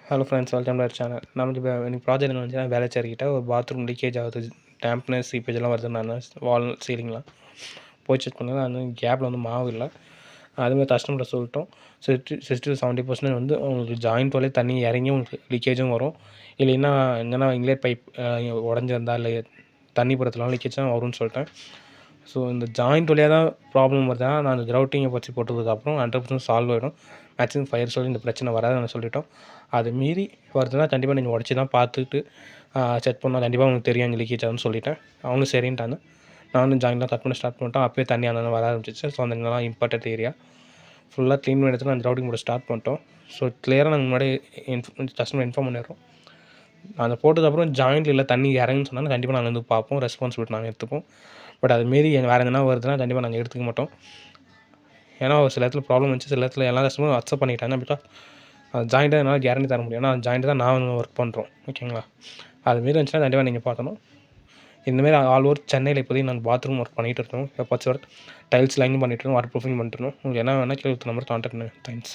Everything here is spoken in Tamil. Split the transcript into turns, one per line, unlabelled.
Hello friends, welcome to our channel. நமக்கு இப்போ எனக்கு ப்ராஜெக்ட் என்ன வந்துச்சுன்னா, வேலைச்சேரிக்கிட்ட ஒரு பாத்ரூம் லீக்கேஜ் ஆகுது. டேம்ப்னஸ், சீப்பேஜெல்லாம் வருதுன்னாங்க. வால் சீலிங்லாம் போய் செக் பண்ணால் அந்த கேப்பில் வந்து மாவு இல்லை. அதுமாதிரி கஸ்டமர்கிட்ட சொல்லிட்டோம். 60-70% வந்து உங்களுக்கு ஜாயிண்ட் வழியே தண்ணி இறங்கி உங்களுக்கு லீக்கேஜும் வரும். இல்லைன்னா எங்கன்னா இன்லேட் பைப் உடஞ்சிருந்தா இல்லை தண்ணி புறத்துலாம் லீக்கேஜ் தான் வரும்னு சொல்லிட்டேன். ஸோ இந்த ஜாயிண்ட் வழியாக தான் ப்ராப்ளம் வருதுன்னா, நான் அந்த கிரவுட்டிங்கை பற்றி போட்டதுக்கப்புறம் 100% சால்வ் ஆகிடும். மேக்ஸிமம் ஃபயர் சொல்லி இந்த பிரச்சனை வராதுன்னு சொல்லிட்டோம். அது மீறி வருதுன்னா கண்டிப்பாக நீங்கள் உடச்சி தான் பார்த்துட்டு செக் பண்ணால் கண்டிப்பாக உங்களுக்கு தெரியும் அங்கே லீக்கேஜ் ஆகுதுன்னு சொல்லிட்டேன். அவங்களும் சரின்ட்டாங்க. நானும் ஜாயின்ட்லாம் கட் பண்ண ஸ்டார்ட் பண்ணிட்டோம். அப்போயே தண்ணி அங்கே வர ஆரம்பிச்சிச்சு. ஸோ அந்த இதெல்லாம் இம்பார்ட்டன்ட் ஏரியா ஃபுல்லாக க்ளீன் பண்ணி எடுத்துட்டு அந்த கிரவுட்டிங் போட ஸ்டார்ட் பண்ணிட்டோம். ஸோ கிளியராக நாங்கள் முன்னாடி கஸ்டமர் இன்ஃபார்ம் பண்ணிடுறோம். அதை போட்டதுக்கப்புறம் ஜாயிண்ட்டில் இல்லை தண்ணி இறங்குன்னு சொன்னால் கண்டிப்பாக நாங்கள் வந்து பார்ப்போம், ரெஸ்பான்சிபிலிட்டி நாங்கள் எடுத்துப்போம். பட் அது மாரி வேறு எதுனா வருதுன்னா கண்டிப்பாக நாங்கள் எடுத்துக்க மாட்டோம். ஏன்னா ஒரு சில இடத்துல ப்ராப்ளம் வந்துச்சு, சில இடத்துல எல்லா கஸ்டமரும் அக்செப்ட் பண்ணிட்டாங்க. பிகாஸ் அது ஜாயிண்ட்டாக என்னால் கேரண்டி தர முடியும். ஏன்னா அது ஜாயிண்ட் தான் நான் ஒர்க் பண்ணுறோம். ஓகேங்களா? அதுமாரி இருந்துச்சுன்னா கண்டிப்பாக நீங்கள் பார்க்கணும். இந்தமாரி ஆல் ஓவர் சென்னையில் இப்போதைக்கு நாங்கள் பாத்ரூம் ஒர்க் பண்ணிகிட்டு இருக்கோம். பட்ச் ஒர்க், டைல்ஸ் லைனிங் பண்ணிகிட்டு இருக்கோம், வாட்டர் ப்ரூஃபிங் பண்ணிட்டு இருக்கோம். உங்களுக்கு என்ன வேணால் கீழே நம்பர் கான்டாக்ட் பண்ணுங்கள். தேங்க்ஸ்.